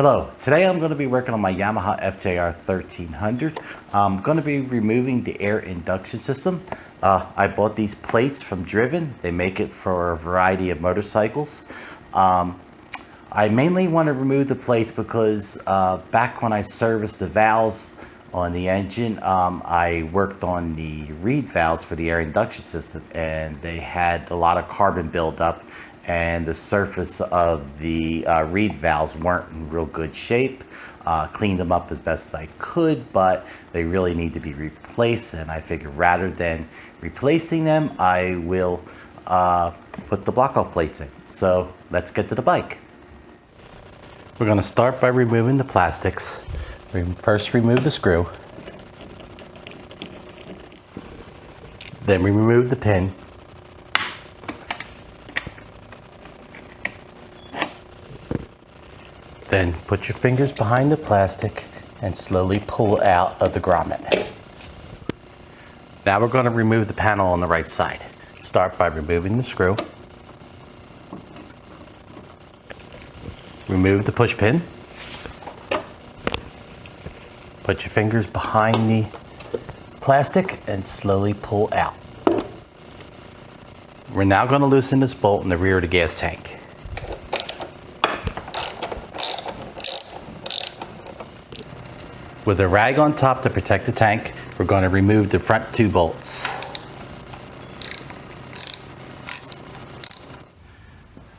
Hello, today I'm going to be working on my Yamaha FJR1300. I'm going to be removing the air induction system. I bought these plates from Driven. They make it for a variety of motorcycles. I mainly want to remove the plates because back when I serviced the valves on the engine, I worked on the reed valves for the air induction system, and they had a lot of carbon buildup, and the surface of the reed valves weren't in real good shape. Cleaned them up as best as I could, but they really need to be replaced, and I figured rather than replacing them, I will put the block-off plates in. So let's get to the bike. We're going to start by removing the plastics. First remove the screw, then we remove the pin, then put your fingers behind the plastic and slowly pull out of the grommet. Now we're going to remove the panel on the right side. Start by removing the screw, remove the push pin, put your fingers behind the plastic and slowly pull out. We're now going to loosen this bolt in the rear of the gas tank. With a rag on top to protect the tank, we're going to remove the front two bolts.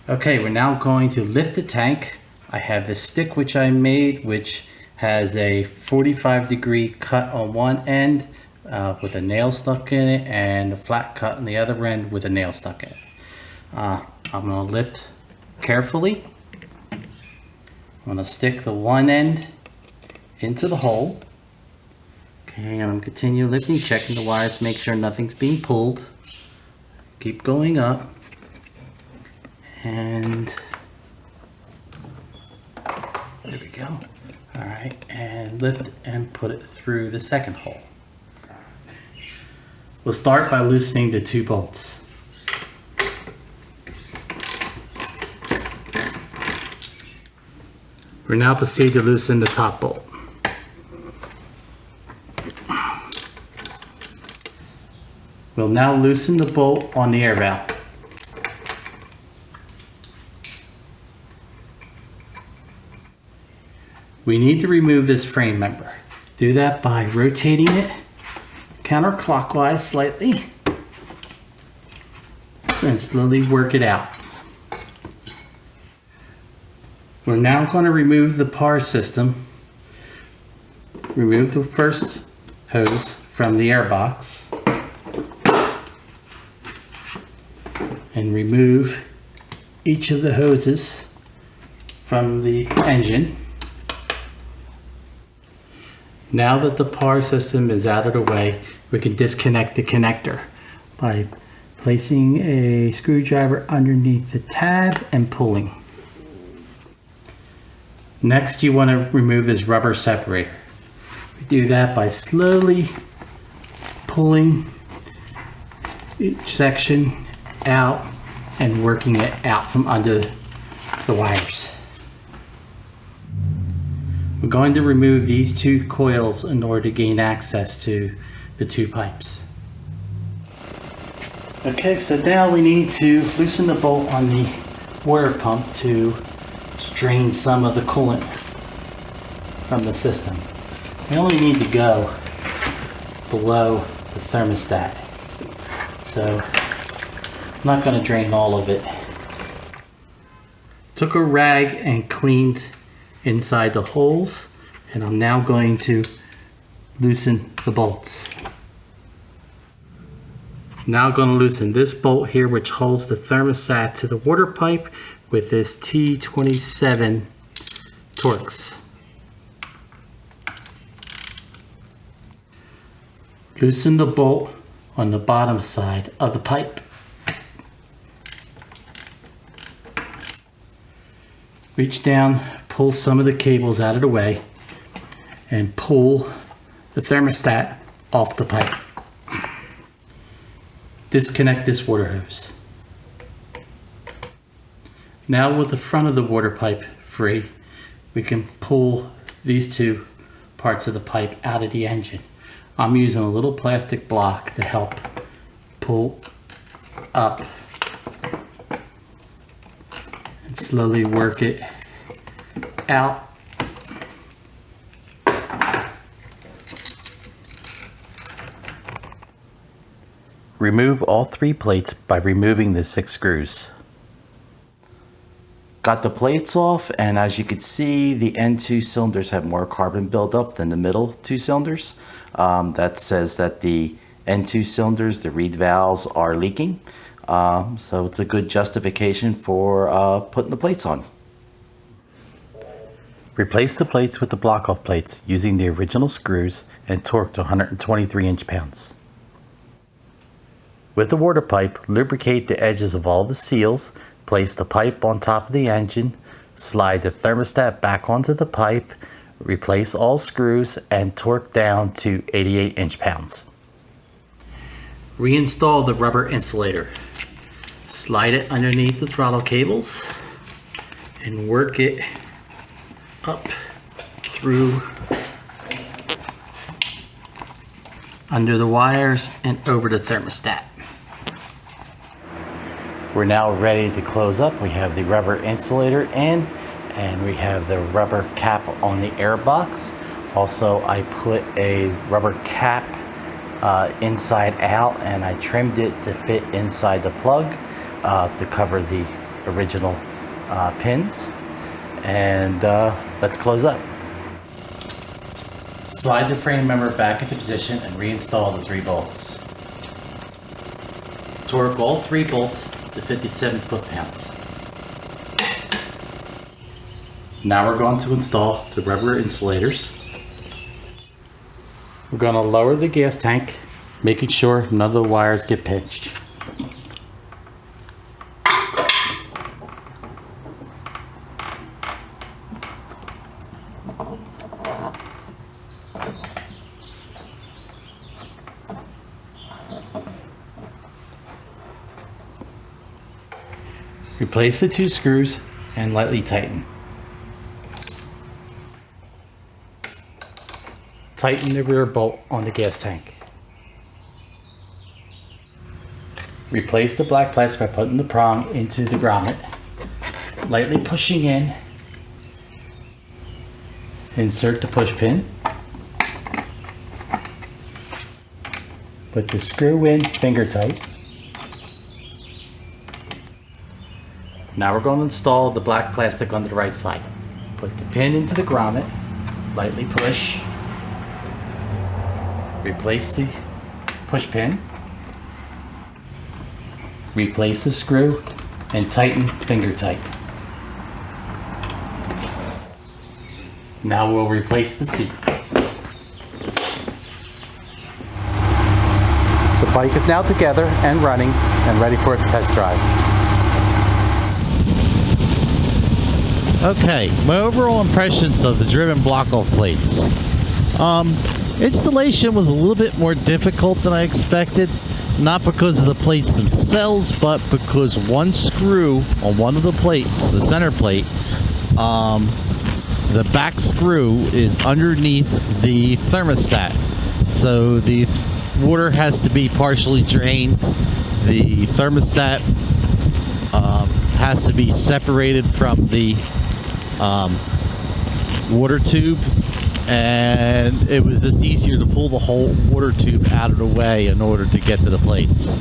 Okay, we're now going to lift the tank. I have this stick which I made, which has a 45-degree cut on one end with a nail stuck in it, and a flat cut on the other end with a nail stuck in it. I'm going to lift carefully. I'm going to stick the one end into the hole. Okay, I'm going to continue lifting, checking the wires, make sure nothing's being pulled. Keep going up. And there we go. Alright, and lift and put it through the second hole. We'll start by loosening the two bolts. We'll now proceed to loosen the top bolt. We'll now loosen the bolt on the air valve. We need to remove this frame member. Do that by rotating it counterclockwise slightly and slowly work it out. We're now going to remove the power system. Remove the first hose from the air box and remove each of the hoses from the engine. Now that the power system is out of the way, we can disconnect the connector by placing a screwdriver underneath the tab and pulling. Next, you want to remove this rubber separator. We do that by slowly pulling each section out and working it out from under the wires. We're going to remove these two coils in order to gain access to the two pipes. Okay, so now we need to loosen the bolt on the water pump to drain some of the coolant from the system. We only need to go below the thermostat, so I'm not going to drain all of it. Took a rag and cleaned inside the holes, and I'm now going to loosen the bolts. Now I'm going to loosen this bolt here, which holds the thermostat to the water pipe with this T27 Torx. Loosen the bolt on the bottom side of the pipe. Reach down, pull some of the cables out of the way, and pull the thermostat off the pipe. Disconnect this water hose. Now with the front of the water pipe free, we can pull these two parts of the pipe out of the engine. I'm using a little plastic block to help pull up and slowly work it out. Remove all 3 plates by removing the 6 screws. Got the plates off, and as you can see, the end 2 cylinders have more carbon buildup than the middle 2 cylinders. That says that the end 2 cylinders, the reed valves, are leaking. So it's a good justification for putting the plates on. Replace the plates with the block-off plates using the original screws and torque to 123 inch-pounds. With the water pipe, lubricate the edges of all the seals, place the pipe on top of the engine, slide the thermostat back onto the pipe, replace all screws, and torque down to 88 inch-pounds. Reinstall the rubber insulator. Slide it underneath the throttle cables and work it up through under the wires and over the thermostat. We're now ready to close up. We have the rubber insulator in, and we have the rubber cap on the air box. Also, I put a rubber cap inside out, and I trimmed it to fit inside the plug to cover the original pins. And let's close up. Slide the frame member back into position and reinstall the 3 bolts. Torque all 3 bolts to 57 foot-pounds. Now we're going to install the rubber insulators. We're going to lower the gas tank, making sure none of the wires get pinched. Replace the 2 screws and lightly tighten. Tighten the rear bolt on the gas tank. Replace the black plastic by putting the prong into the grommet, lightly pushing in. Insert the push pin. Put the screw in finger tight. Now we're going to install the black plastic on the right side. Put the pin into the grommet, lightly push, replace the push pin, replace the screw, and tighten finger tight. Now we'll replace the seat. The bike is now together and running and ready for its test drive. Okay, my overall impressions of the driven block-off plates. Installation was a little bit more difficult than I expected, not because of the plates themselves, but because one screw on one of the plates, the center plate, the back screw is underneath the thermostat. So the water has to be partially drained. The thermostat has to be separated from the water tube, and it was just easier to pull the whole water tube out of the way in order to get to the plates.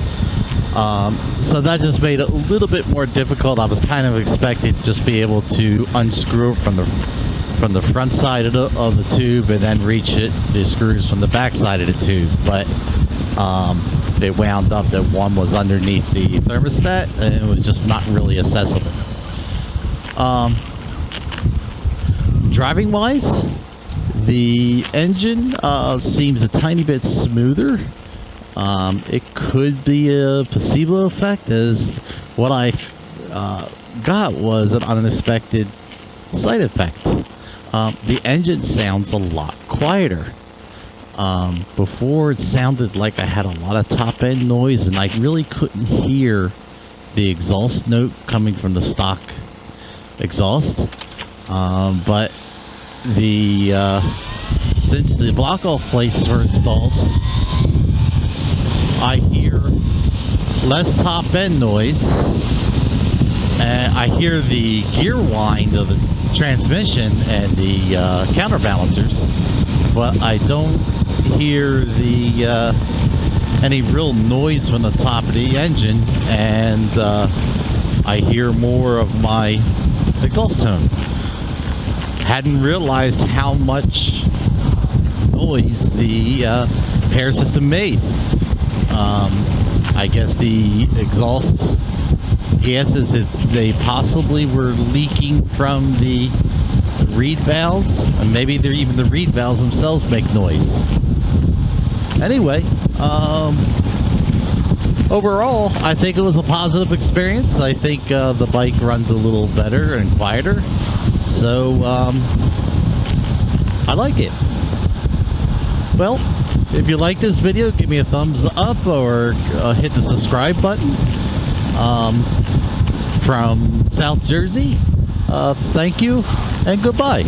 So that just made it a little bit more difficult. I was kind of expecting to just be able to unscrew from the front side of the tube and then reach the screws from the back side of the tube, but it wound up that one was underneath the thermostat and it was just not really accessible. Driving wise, the engine seems a tiny bit smoother. It could be a placebo effect, as what I got was an unexpected side effect. The engine sounds a lot quieter. Before it sounded like I had a lot of top end noise and I really couldn't hear the exhaust note coming from the stock exhaust. But the since the block off plates were installed, I hear less top end noise, and I hear the gear whine of the transmission and the counterbalancers, but I don't hear the any real noise from the top of the engine, and I hear more of my exhaust tone. Hadn't realized how much noise the pair system made. I guess the exhaust gases that they possibly were leaking from the reed valves, and maybe even the reed valves themselves make noise. Anyway, overall, I think it was a positive experience. I think the bike runs a little better and quieter, so I like it. Well, if you like this video, give me a thumbs up or hit the subscribe button. From South Jersey, thank you and goodbye.